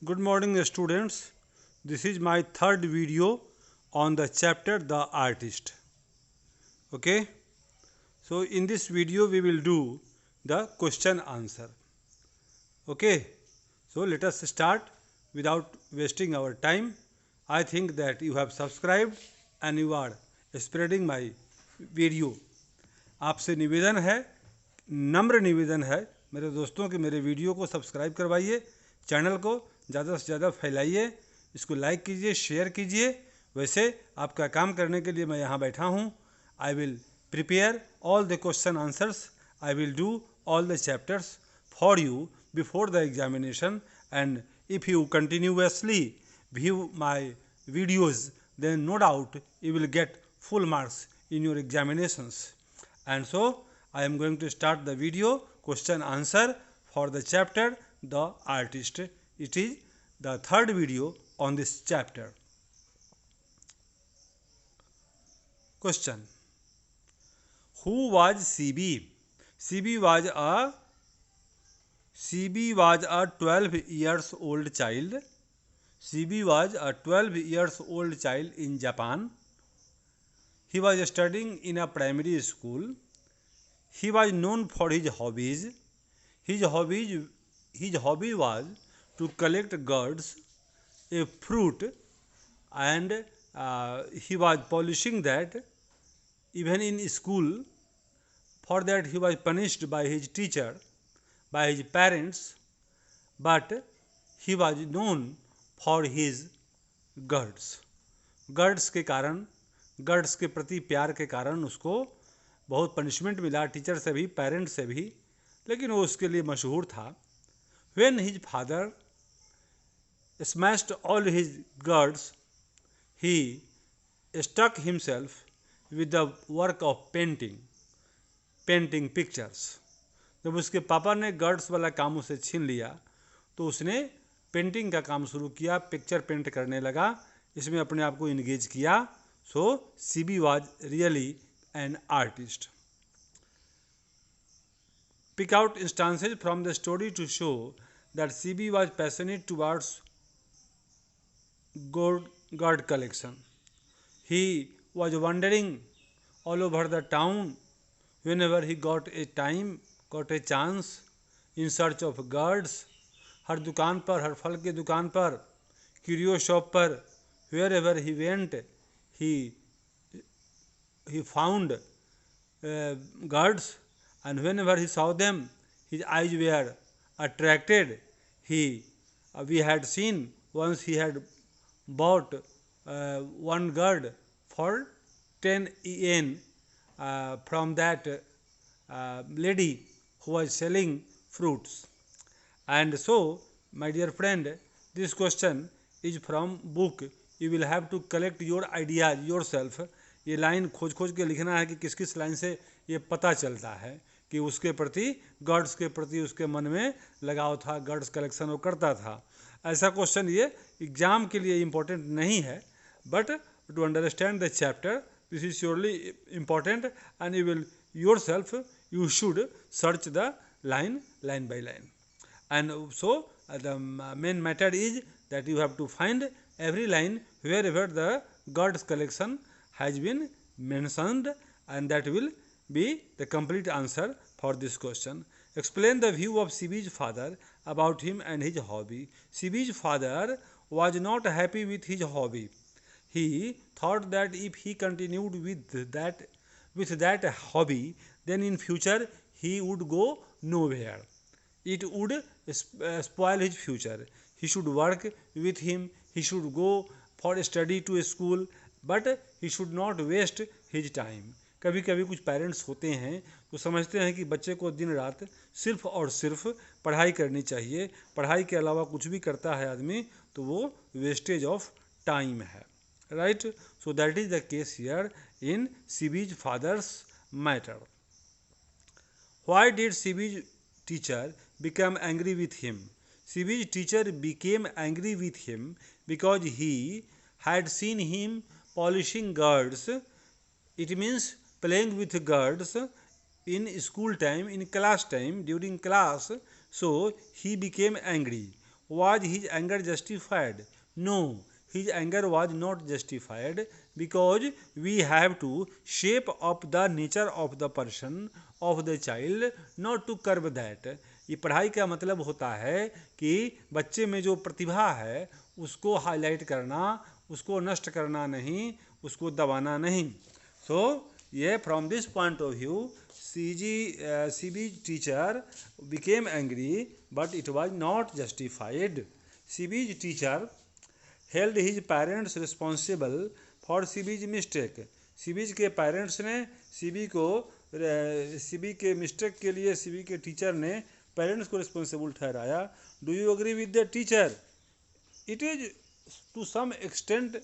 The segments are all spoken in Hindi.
Good morning, students. This is my third video on the chapter The Artist. Okay, so in this video we will do the question answer. Okay, so let us start without wasting our time. I think that you have subscribed and you are spreading my video. आपसे निवेदन है, नम्र निवेदन है मेरे दोस्तों कि मेरे वीडियो को सब्सक्राइब करवाइए, चैनल को ज़्यादा से ज़्यादा फैलाइए, इसको लाइक कीजिए, शेयर कीजिए। वैसे आपका काम करने के लिए मैं यहाँ बैठा हूँ। I will prepare all the question answers, I will do all the chapters for you before the examination, and if you continuously view my videos, then no doubt you will get full marks in your examinations. And so I am going to start the video question answer for the chapter The Artist. It is the third video on this chapter. Question: Who was CB? CB was a 12 years old child. CB was a 12 years old child in Japan. He was studying in a primary school. He was known for his hobbies. His hobby was to collect gourds, a fruit, and he was polishing that. Even in school, for that he was punished by his teacher, by his parents, but he was known for his gourds. gourds के कारण, गर्ड्स के प्रति प्यार के कारण उसको बहुत पनिशमेंट मिला, टीचर से भी, पेरेंट्स से भी, लेकिन वो उसके लिए मशहूर था. When his father smashed all his gourds, he stuck himself with the work of painting pictures. जब उसके पापा ने गर्ड्स वाला काम उसे छीन लिया तो उसने पेंटिंग का काम शुरू किया, पिक्चर पेंट करने लगा, इसमें अपने आप को इंगेज किया. So CB was really an artist. Pick out instances from the story to show that CB was passionate towards gourd collection. He was wandering all over the town whenever he got a chance in search of gourds. हर दुकान पर, हर फल के दुकान पर, क्यूरियो शॉप पर, wherever he went, he found gourds, and whenever he saw them, his eyes were attracted. We had seen once he had bought one gourd for 10 yen from that lady who was selling fruits. And so, my dear friend, this question is from book. You will have to collect your ideas yourself. ये लाइन खोज खोज के लिखना है कि किस किस लाइन से ये पता चलता है कि उसके प्रति, गर्ड्स के प्रति उसके मन में लगाव था, गर्ड्स कलेक्शन वो करता था. ऐसा क्वेश्चन ये एग्जाम के लिए इम्पोर्टेंट नहीं है, but to understand the chapter this is surely important, and you will yourself you should search the line by line. And so the main matter is that you have to find every line wherever the gourds collection has been mentioned, and that will be the complete answer for this question. Explain the view of CB's father about him and his hobby. CB's father was not happy with his hobby. He thought that if he continued with that hobby, then in future he would go nowhere. It would spoil his future. He should work with him, he should go for study to a school, but he should not waste his time. कभी कभी कुछ पेरेंट्स होते हैं तो समझते हैं कि बच्चे को दिन रात सिर्फ और सिर्फ पढ़ाई करनी चाहिए, पढ़ाई के अलावा कुछ भी करता है आदमी तो वो वेस्टेज ऑफ टाइम है. Right? So that is the case here in CB's father's matter. Why did CB's teacher become angry with him? CB's teacher became angry with him because he had seen him polishing gourds. It means playing with gourds in school time, in class time, during class. So he became angry. Was his anger justified? No, his anger was not justified because we have to shape up the nature of the person, of the child, not to curb that. ये पढ़ाई का मतलब होता है कि बच्चे में जो प्रतिभा है उसको हाईलाइट करना, उसको नष्ट करना नहीं, उसको दबाना नहीं. So ये from this point of view CB teacher became angry, but it was not justified. CB's teacher held his parents responsible for CB's mistake. CB के पेरेंट्स ने CB के मिस्टेक के लिए CB के टीचर ने पेरेंट्स को रिस्पॉन्सिबल ठहराया. Do you agree with the teacher? It is to some extent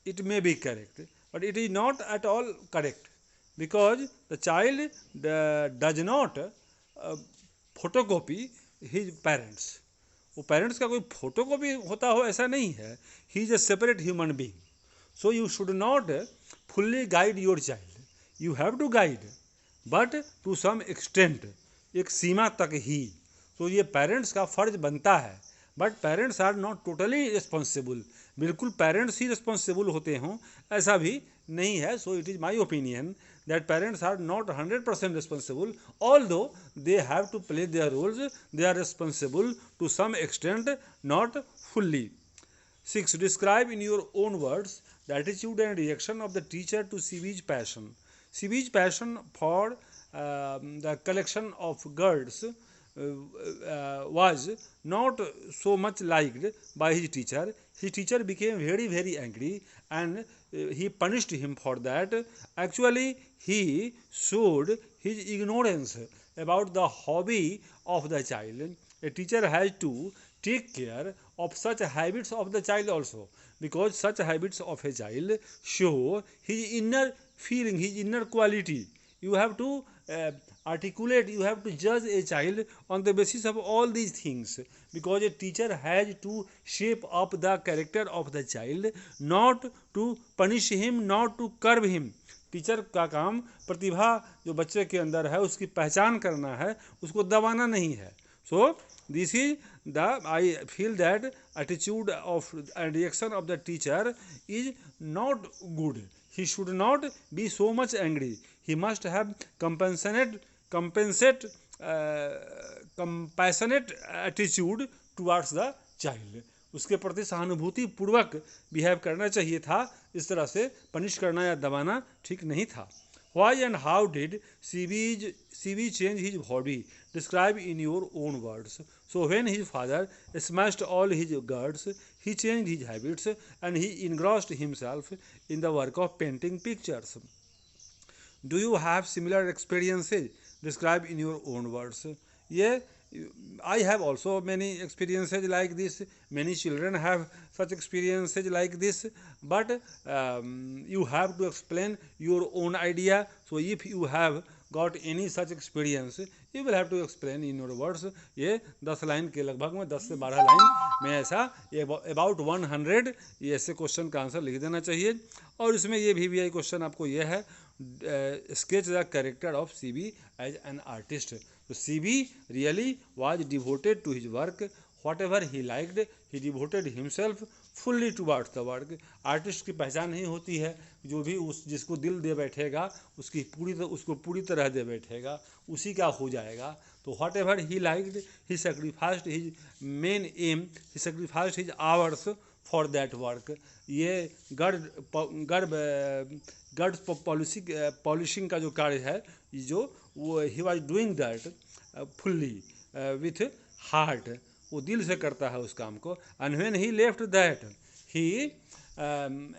it may be correct, but it is not at all correct because the child does not photocopy his parents. वो पेरेंट्स का कोई फोटोकॉपी होता हो ऐसा नहीं है. He is a separate human being. So you should not fully guide your child. You have to guide but to some extent, एक सीमा तक ही. तो ये पेरेंट्स का फर्ज बनता है, बट parents are not totally responsible. बिल्कुल पेरेंट्स ही रिस्पॉन्सिबल होते हों ऐसा भी नहीं है. So it is my opinion that parents are not 100% responsible, although they have to play their roles. They are responsible to some extent, not fully. 6. Describe in your own words the attitude and reaction of the teacher to CB's passion. CB's passion for the collection of girls was not so much liked by his teacher. His teacher became very, very angry and he punished him for that. Actually, he showed his ignorance about the hobby of the child. A teacher has to take care of such habits of the child also, because such habits of a child show his inner feeling, his inner quality. You have to articulate, you have to judge a child on the basis of all these things, because a teacher has to shape up the character of the child, not to punish him, not to curb him. Teacher का काम प्रतिभा जो बच्चे के अंदर है उसकी पहचान करना है, उसको दबाना नहीं है. So this is the I feel that attitude of and reaction of the teacher is not good. He should not be so much angry. He must have compassionate attitude towards the child. उसके प्रति सहानुभूति पूर्वक बिहेव करना चाहिए था. इस तरह से पनिश करना या दबाना ठीक नहीं था. Why and how did CB change his hobby? Describe in your own words. So when his father smashed all his girls, he changed his habits and he engrossed himself in the work of painting pictures. Do you have similar experiences? Describe in your own words. Yeah, I have also many experiences like this. Many children have such experiences like this, but you have to explain your own idea. So if you have got any such experience, you will have to explain in your words. ये 10 लाइन के लगभग में 10 से 12 लाइन में ऐसा about 100 ये ऐसे क्वेश्चन का आंसर लिख देना चाहिए. और इसमें ये VVI क्वेश्चन आपको ये है, sketch the character of CB as an artist. So CB really was devoted to his work. Whatever he liked, he devoted himself fully towards the work. Artist की पहचान नहीं होती है जो भी जिसको दिल दे बैठेगा उसको पूरी तरह दे बैठेगा, उसी का हो जाएगा. तो whatever he liked, he sacrificed his main aim, he sacrificed his hours for that work. ये गर्ड पॉलिशिंग का जो कार्य है जो वो he was doing that fully with heart. वो दिल से करता है उस काम को. And when he left that he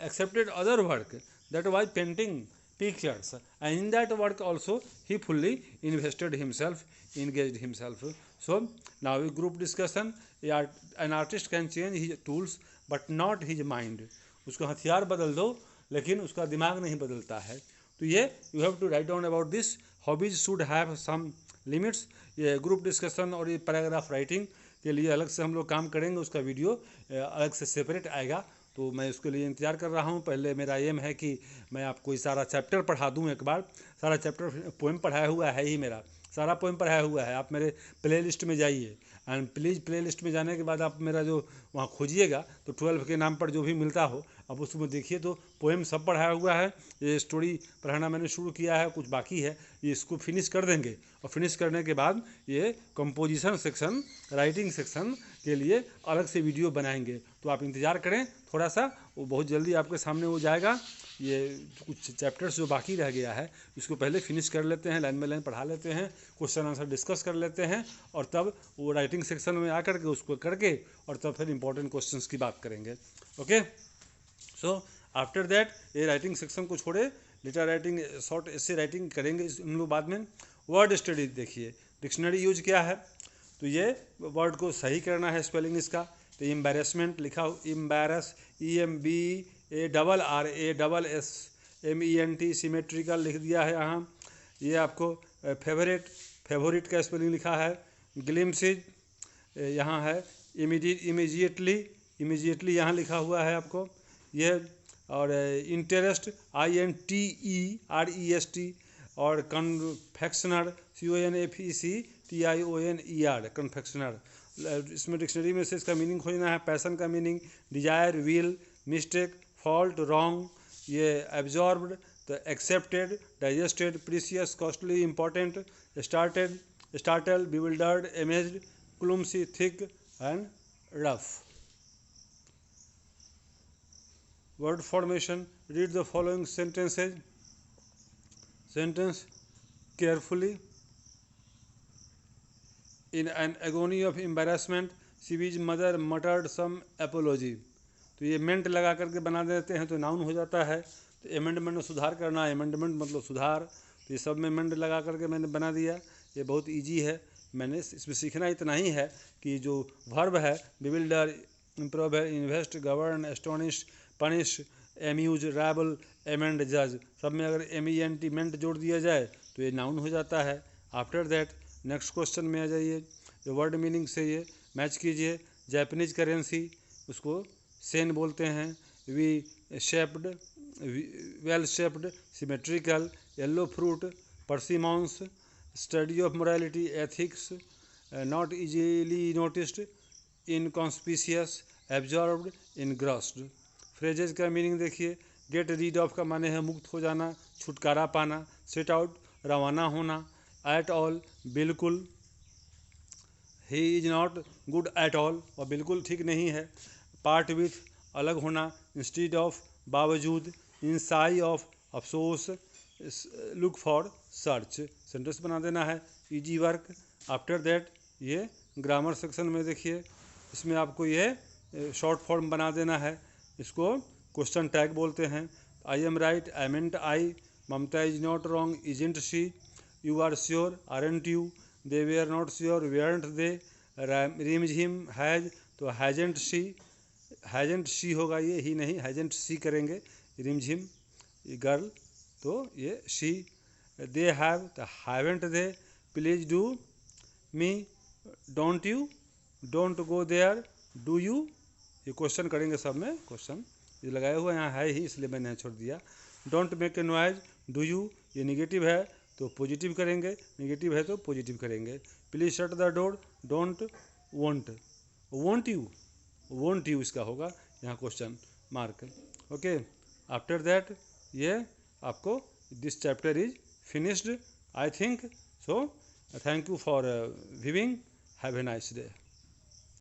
accepted other work that was painting pictures, and in that work also he fully invested himself, engaged himself. So now a group discussion. An artist can change his tools but not his mind. उसको हथियार बदल दो लेकिन उसका दिमाग नहीं बदलता है. तो ये you have to write down about this. Hobbies should have some limits. ये ग्रुप डिस्कशन और ये पैराग्राफ राइटिंग के लिए अलग से हम लोग काम करेंगे, उसका वीडियो अलग से सेपरेट आएगा. तो मैं उसके लिए इंतज़ार कर रहा हूँ. पहले मेरा एम है कि मैं आपको सारा चैप्टर पढ़ा दूँ एक बार. सारा चैप्टर पोएम पढ़ाया हुआ है ही, मेरा सारा पोएम पढ़ाया हुआ है. आप मेरे प्ले लिस्ट में जाइए, एंड प्लीज़ प्ले लिस्ट में जाने के बाद आप मेरा जो वहाँ खोजिएगा तो 12 के नाम पर जो भी मिलता हो आप उसमें देखिए, तो पोएम सब पढ़ाया हुआ है। ये स्टोरी पढ़ाना मैंने शुरू किया है, कुछ बाकी है, ये इसको फिनिश कर देंगे और फिनिश करने के बाद ये कंपोजिशन सेक्शन, राइटिंग सेक्शन के लिए अलग से वीडियो बनाएंगे। तो आप इंतज़ार करें थोड़ा सा, वो बहुत जल्दी आपके सामने हो जाएगा। ये कुछ चैप्टर्स जो बाकी रह गया है इसको पहले फिनिश कर लेते हैं, लाइन बाई लाइन पढ़ा लेते हैं, क्वेश्चन आंसर डिस्कस कर लेते हैं और तब वो राइटिंग सेक्शन में आकर के उसको करके और तब फिर इंपॉर्टेंट क्वेश्चंस की बात करेंगे। ओके, सो आफ्टर दैट ये राइटिंग सेक्शन को छोड़े लेटर राइटिंग, शॉर्ट ऐसे राइटिंग करेंगे हम लोग बाद में। वर्ड स्टडी देखिए, डिक्शनरी यूज क्या है, तो ये वर्ड को सही करना है स्पेलिंग इसका। तो एम्बैरेसमेंट लिखा हो, एम्बैरस, EMBARRASSMENT, सिमेट्रिकल लिख दिया है यहाँ। ये आपको फेवरेट, फेवरेट का स्पेलिंग लिखा है। ग्लिम्सिज यहाँ है, इमीडिएटली, इमीडिएटली यहाँ लिखा हुआ है आपको ये। और इंटरेस्ट INTEREST, और कन्फेक्शनर CONFECTIONER, कन्फेक्शनर। इसमें डिक्शनरी में से इसका मीनिंग खोजना है। पैसन का meaning desire, will, mistake, fault, wrong. ये एब्जॉर्ब्ड, तो accepted, digested, precious, costly, important, started, startle, bewildered, amazed, clumsy, thick and rough. Word formation, read the following sentences. Sentence carefully. In an agony of embarrassment, Shivi's mother muttered some apology. तो ये मेंट लगा करके बना देते हैं तो नाउन हो जाता है। तो अमेंडमेंट में सुधार करना, अमेंडमेंट मतलब सुधार, तो ये सब में मेंट लगा करके मैंने बना दिया। ये बहुत इजी है, मैंने इसमें सीखना इतना ही है कि जो वर्ब है bewilder, improve, invest, govern, astonish, punish, amuse, rabble, amend, जज, सब में अगर MENT मेंट जोड़ दिया जाए तो ये नाउन हो जाता है। आफ्टर दैट नेक्स्ट क्वेश्चन में आ जाइए, जो वर्ड मीनिंग से ये मैच कीजिए। जापानीज करेंसी, उसको सेन बोलते हैं। V shaped, well shaped, symmetrical, yellow fruit, persimmons, study of morality, ethics, not easily noticed, inconspicuous, absorbed, engrossed. Phrases का मीनिंग देखिए, गेट रीड ऑफ का माने है मुक्त हो जाना, छुटकारा पाना। सेट आउट, रवाना होना। एट ऑल, बिल्कुल। He is not good at all, और बिल्कुल ठीक नहीं है। पार्ट विथ, अलग होना। इंस्टीड ऑफ, बावजूद। इंसाई ऑफ, अफसोस। Look for, search. सेंटेंस बना देना है, इजी वर्क। आफ्टर दैट ये ग्रामर सेक्शन में देखिए, इसमें आपको ये शॉर्ट फॉर्म बना देना है। इसको क्वेश्चन टैग बोलते हैं। I am right, I meant I, Mamta is not wrong, isn't she, you are sure, aren't you, they were not sure, weren't they, Rimjhim, has, तो हैजेंट शी, हैजेंट शी होगा, ये ही नहीं, हैजेंट सी करेंगे। रिमझिम गर्ल, तो ये शी। दे हैव, तो haven't they. Please do me, don't you, don't go there, do you. ये क्वेश्चन करेंगे सब में, क्वेश्चन ये लगाया हुआ यहाँ है ही इसलिए मैंने छोड़ दिया। Don't make a noise, do you, ये निगेटिव है तो पॉजिटिव करेंगे, निगेटिव है तो पॉजिटिव करेंगे। Please shut the door, don't want, want you, want you इसका होगा यहाँ question mark. Okay, after that ये आपको this chapter is finished I think. So thank you for viewing, have a nice day.